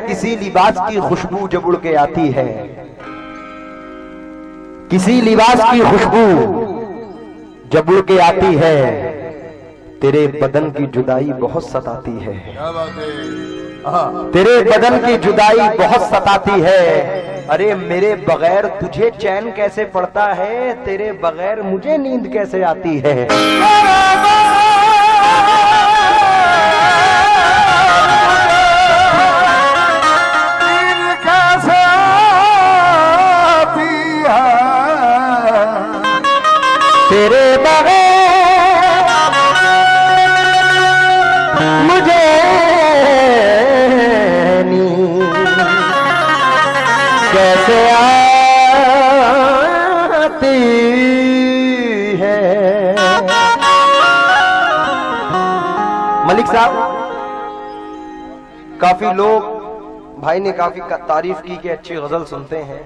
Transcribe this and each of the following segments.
किसी लिबास की खुशबू जब उड़ के आती है, किसी लिबास की खुशबू जब उड़ के आती है, तेरे बदन की जुदाई बहुत सताती है। क्या बात है। तेरे बदन की जुदाई बहुत सताती है। अरे मेरे बगैर तुझे चैन कैसे पड़ता है, तेरे बगैर मुझे नींद कैसे आती है। तेरे बगैर मुझे नींद कैसे आती है। मलिक साहब, काफी लोग, भाई ने काफी तारीफ की कि अच्छी गजल सुनते हैं।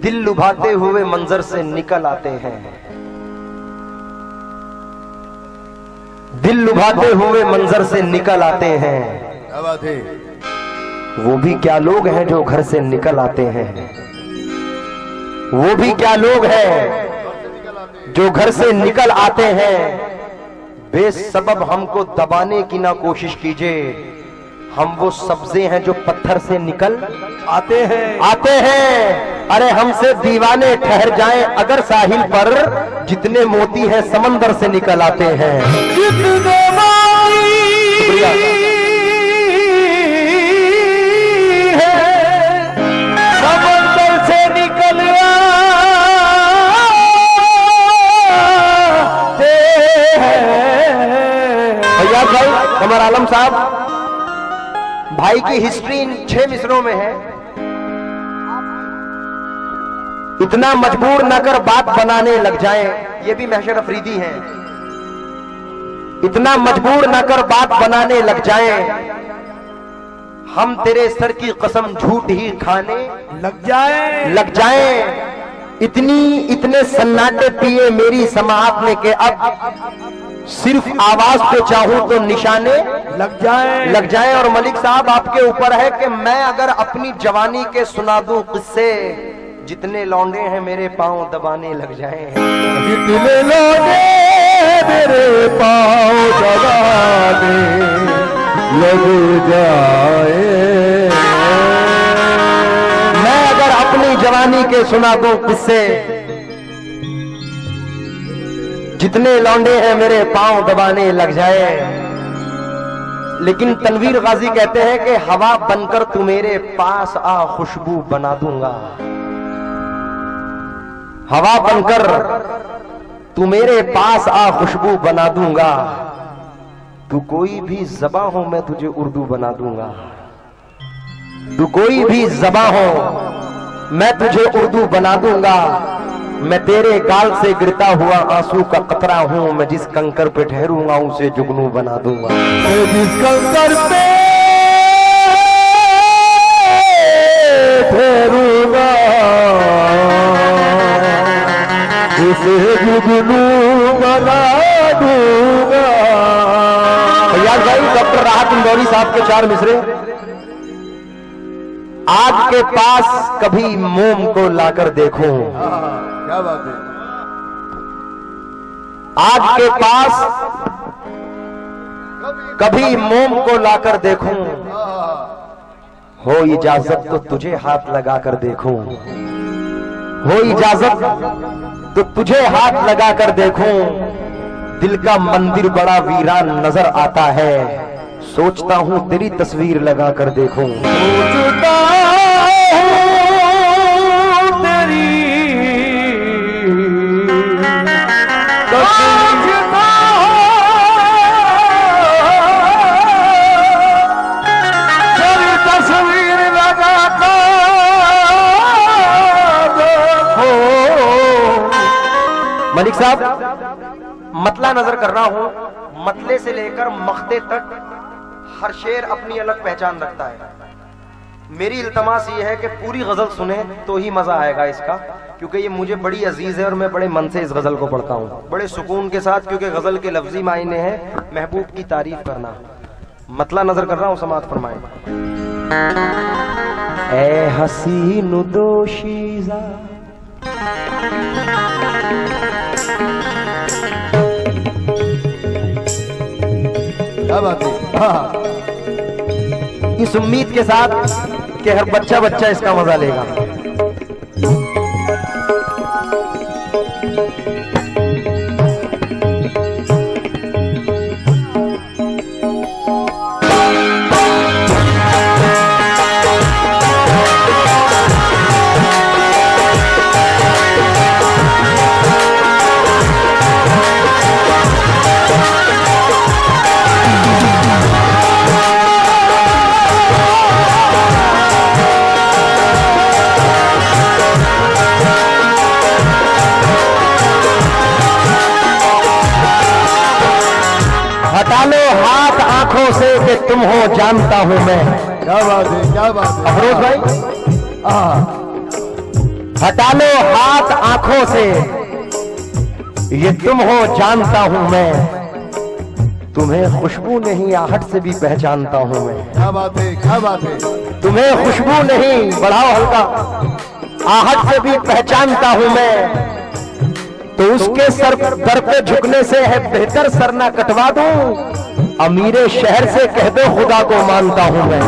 दिल लुभाते हुए मंजर से निकल आते हैं, दिल लुभाते हुए मंजर से निकल आते हैं। क्या बात है। वो भी क्या लोग हैं जो घर से निकल आते हैं, वो भी क्या लोग हैं जो घर से निकल आते हैं। बेसबब हमको दबाने की ना कोशिश कीजिए, हम वो सब्जे हैं जो पत्थर से निकल आते हैं। अरे हमसे दीवाने ठहर जाएं अगर साहिल पर, जितने मोती हैं समंदर से निकल आते हैं। जितने समंदर से निकल आते हैं। भैया भाई कमर आलम साहब, भाई की हिस्ट्री इन 6 मिसरों में है। इतना मजबूर न कर बात बनाने लग जाएं, ये भी महशर अफरीदी हैं। इतना मजबूर न कर बात बनाने लग जाएं, हम तेरे सर की कसम झूठ ही खाने लग जाएं। इतने सन्नाटे पिए मेरी समाअत ने के अब सिर्फ आवाज को चाहूं तो निशाने लग जाएं। और मलिक साहब, आपके ऊपर है कि मैं अगर अपनी जवानी के सुना दूं किस्से, जितने लौंडे हैं मेरे पांव दबाने लग जाएं। जितने लौंडे मेरे पांव दबाने लग जाए, मैं अगर अपनी जवानी के सुना दूं किस्से, जितने लौंडे हैं मेरे पांव दबाने लग जाए। लेकिन तनवीर गाजी कहते हैं कि हवा बनकर तू मेरे पास आ, खुशबू बना दूंगा। हवा बनकर तू मेरे पास आ, खुशबू बना दूंगा। तू कोई भी ज़बां हो मैं तुझे उर्दू बना दूंगा। तू कोई भी ज़बां हो मैं तुझे उर्दू बना दूंगा। मैं तेरे गाल से गिरता हुआ आंसू का कतरा हूं, मैं जिस कंकर पे ठहरूंगा उसे जुगनू बना दूंगा। मैं जिस कंकर पे ठहरूंगा उसे जुगनू बना दूंगा। यार भाई, डॉक्टर राहत इंदौरी साहब के 4 मिसरे। आग के पास कभी मोम को लाकर देखूं, क्या बात है। आग के पास कभी मोम को लाकर देखूं, हो इजाजत तो तुझे हाथ लगाकर देखूं, हो इजाजत तो तुझे हाथ लगाकर देखूं। दिल का मंदिर बड़ा वीरान नजर आता है, सोचता हूं तेरी तस्वीर लगाकर देखूं। सोचता हूं तेरी तस्वीर लगाकर देखो। मलिक साहब, मतला नजर कर रहा हूं, मतले से लेकर मख्ते तक हर शेर अपनी अलग पहचान रखता है। मेरी इल्तमास ये है कि पूरी गजल सुने तो ही मजा आएगा इसका, क्योंकि ये मुझे बड़ी अजीज है और मैं बड़े मन से इस गजल को पढ़ता हूँ, बड़े सुकून के साथ, क्योंकि गजल के लफ्जी मायने हैं महबूब की तारीफ करना। मतला नजर कर रहा हूं, समाज फरमाए। ए हसीन दोशीज़ा क्या बात है। हाँ। इस उम्मीद के साथ कि हर बच्चा बच्चा इसका मजा लेगा। हटा लो हाथ आंखों से कि तुम हो जानता हूं मैं। क्या बात है, क्या बात है। अफरोज भाई, हटा लो हाथ आंखों से, ये तुम हो जानता हूं मैं, तुम्हें खुशबू नहीं आहट से भी पहचानता हूं मैं। क्या बात है, क्या बात है। तुम्हें खुशबू नहीं, बढ़ाओ हल्का, आहट से भी पहचानता हूं मैं, तो उसके सर दर पे झुकने से है बेहतर सर ना कटवा दूं, अमीरे शहर से कह दो खुदा को मानता हूं मैं।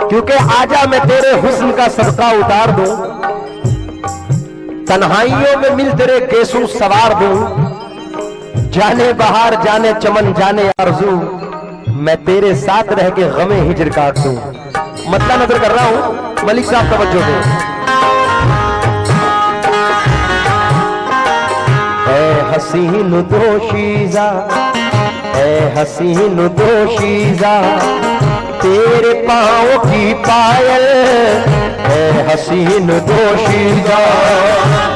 क्योंकि आजा मैं तेरे हुस्न का सदका उतार दूं, तन्हाइयों में मिल तेरे केसू सवार दूं, जाने बहार जाने चमन जाने आरज़ू, मैं तेरे साथ रह के गमे हिजर काट दूं। मतलब नजर कर रहा हूं, मलिक साहब तवज्जो दो। ऐ हसीन दोशीज़ा, ऐ हसीन दोशीज़ा, तेरे पाँव की पायल, ऐ हसीन दोशीज़ा,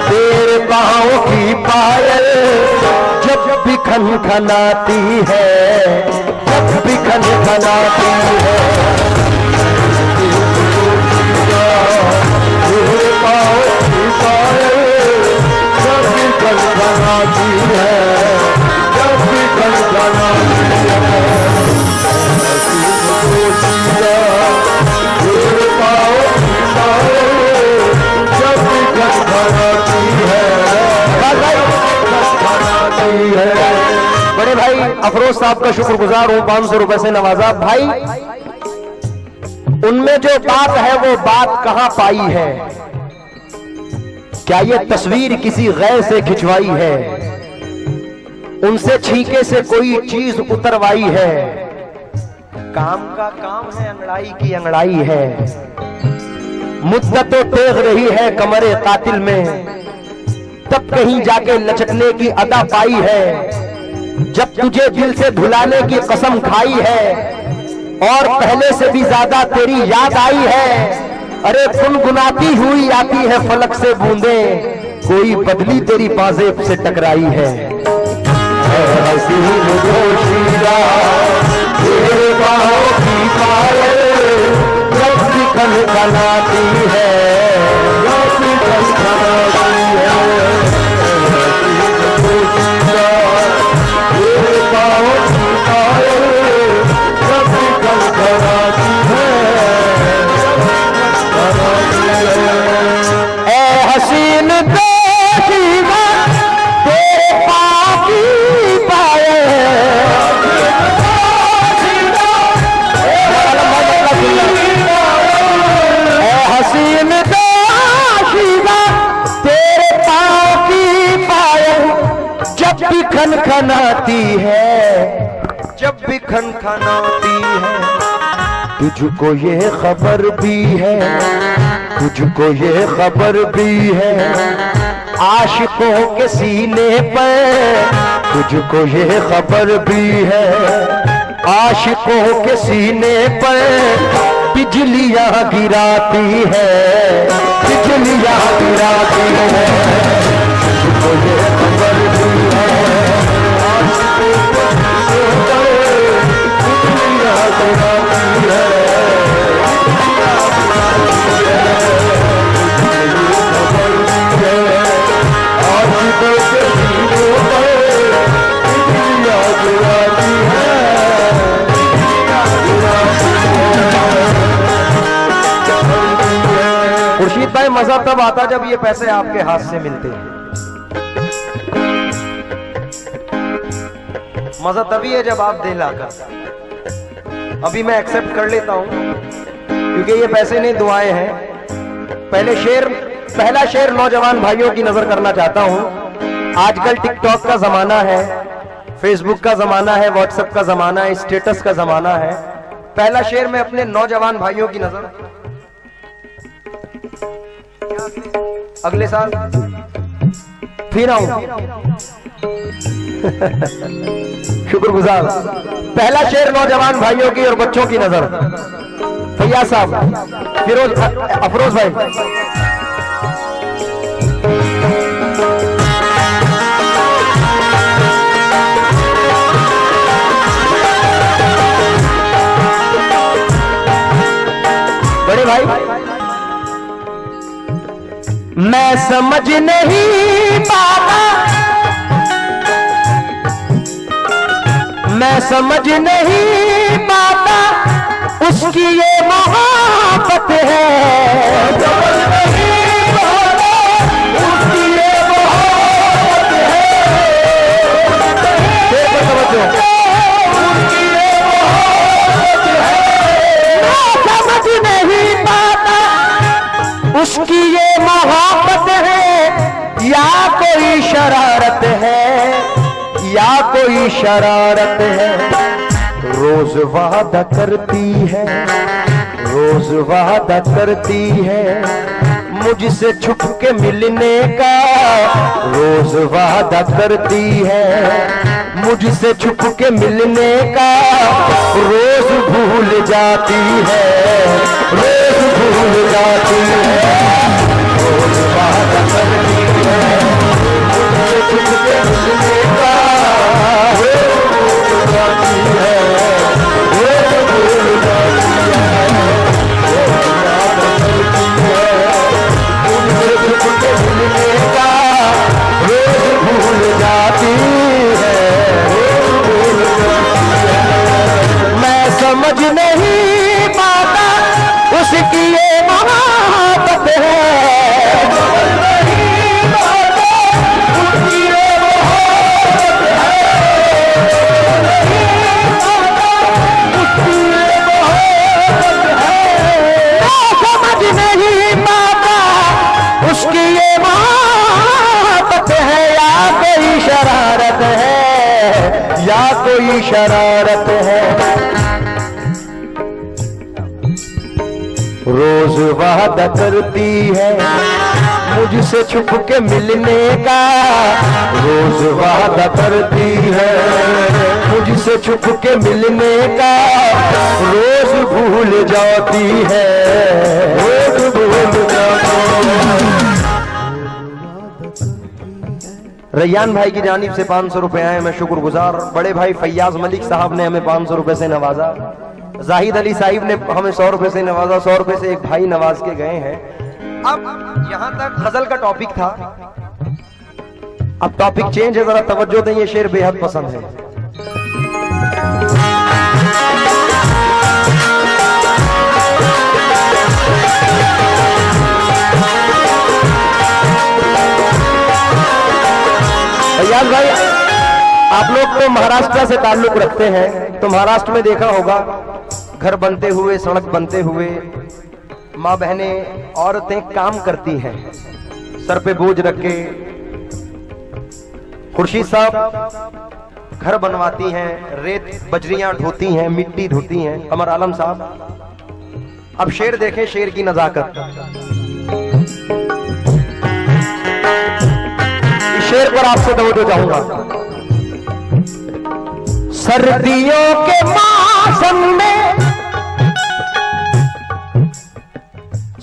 तेरे पाँव की पायल, जब भी खनखनाती है, जब भी खनखनाती है, तेरे पाँव की पायल, जब भी खनखनाती है, जब भी खनखनाती है, बड़े भाई अफरोज साहब का शुक्रगुजार हूं, 500 रुपए से नवाजा। भाई उनमें जो बात है वो बात कहां पाई है? क्या ये तस्वीर किसी गैर से खिंचवाई है? उनसे छींके से कोई चीज उतरवाई है? काम का काम है, अंगड़ाई की अंगड़ाई है, मुद्दत तो टेग रही है कमरे कातिल में, तब कहीं जाके लचकने की अदा पाई है, जब तुझे दिल से भुलाने की कसम खाई है, और पहले से भी ज्यादा तेरी याद आई है। अरे गुनगुनाती हुई आती है फलक से बूंदे, कोई बदली तेरी पाजेब से टकराई है। हसीन दोशीज़ा, तेरे बाहों की पायल, जब भी खनखनाती है, जब भी खनखनाती है, हसीन दोशीज़ा, तेरे बाहों की पायल, जब भी खनखनाती है, ऐ हसीन दोशीज़ा, तेरे पाँव की पायल, हसीन दोशीज़ा, तेरे पाँव की पायल, जब भी खनखनाती है, जब भी खनखनाती है, तुझको ये खबर भी है, तुझको ये खबर भी है, आशिकों के सीने पर, तुझको ये खबर भी है, आशिकों के सीने पर बिजलियां गिराती है, बिजलियां गिराती है, मुझको ये खबर भी है। आशिकों के सीने पर बिजलियां गिराती है, खुर्शीद भाई मजा तब आता जब ये पैसे आपके हाथ से मिलते हैं। मजा तभी है जब आप दे लाकर। अभी मैं एक्सेप्ट कर लेता हूं क्योंकि ये पैसे नहीं दुआएं हैं। पहला शेर नौजवान भाइयों की नजर करना चाहता हूं। आजकल टिकटॉक का जमाना है, फेसबुक का जमाना है, व्हाट्सएप का जमाना है, स्टेटस का जमाना है। पहला शेर में अपने नौजवान भाइयों की नजर। अगले साल फिर आऊं। शुक्रगुजार। पहला शेर नौजवान भाइयों की और बच्चों की नजर। फैयाज साहब, फिरोज, अफरोज भाई। बड़े भाई, मैं समझ नहीं पाता, मैं समझ नहीं पाता उसकी ये मोहब्बत है, समझ नहीं पाता उसकी ये मोहब्बत है, उसकी ये मोहब्बत है। मैं समझ नहीं पाता उसकी ये मोहब्बत है या कोई शरारत है, या कोई शरारत है। रोज वादा करती है, रोज वादा करती है मुझसे छुप के मिलने का, रोज वादा करती है मुझसे छुप के मिलने का। रोज भूल जाती है, रोज भूल जाती है, रोज वादा करती है मुझसे छुप के मिलने का, रोज भूल जाती है, रोज भूल जाती है, रोज वादा करती है मुझसे छुप के मिलने का, रोज भूल जाती है, रोज भूल जाती है। मैं समझ नहीं पाता उसकी ये मोहब्बत है, समझ नहीं पाता उसकी ये मोहब्बत है, उसकी ये मोहब्बत है। मैं समझ नहीं पाता उसकी ये मोहब्बत है या कोई शरारत है, या कोई शरारत है। रोज वादा करती है मुझसे छुप के मिलने का, रोज वादा करती है मुझसे छुप के मिलने का, रोज भूल जाती है, रोज भूल जाती है। रैयान भाई की जानिब से 500 रुपए आए, मैं शुक्रगुजार। बड़े भाई फैयाज मलिक साहब ने हमें 500 रुपए से नवाजा। जाहिद अली साहिब ने हमें 100 रुपए से नवाजा। 100 रुपए से एक भाई नवाज के गए हैं। अब यहां तक गजल का टॉपिक था, अब टॉपिक चेंज है, जरा तवज्जो दें, ये शेर बेहद पसंद है। फैयाज भाई, आप लोग तो महाराष्ट्र से ताल्लुक रखते हैं, तो महाराष्ट्र में देखा होगा घर बनते हुए, सड़क बनते हुए माँ बहनें, औरतें काम करती हैं सर पे बोझ रख के। खुर्शीद साहब घर बनवाती हैं, रेत बजरियां ढोती हैं, मिट्टी धोती हैं। कमर आलम साहब, अब शेर देखें, शेर की नजाकत। शेर पर आपसे तवज्जो चाहूंगा। सर्दियों के मौसम में,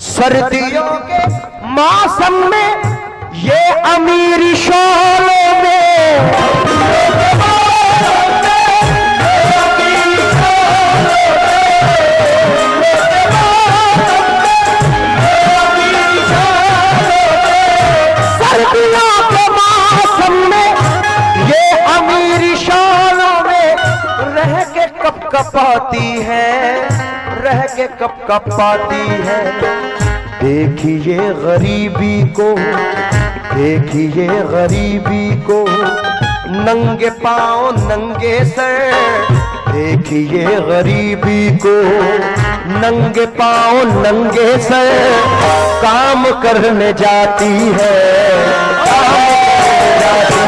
सर्दियों के मौसम में ये अमीरी शोलों में, सर्दियों के मौसम में ये अमीरी शोलों में रह के कप कपाती है, रह के कप कपाती है। देखिए गरीबी को, देखिए गरीबी को, नंगे पांव नंगे सर, देखिए गरीबी को, नंगे पांव नंगे सर, काम करने जाती है, काम करने जाती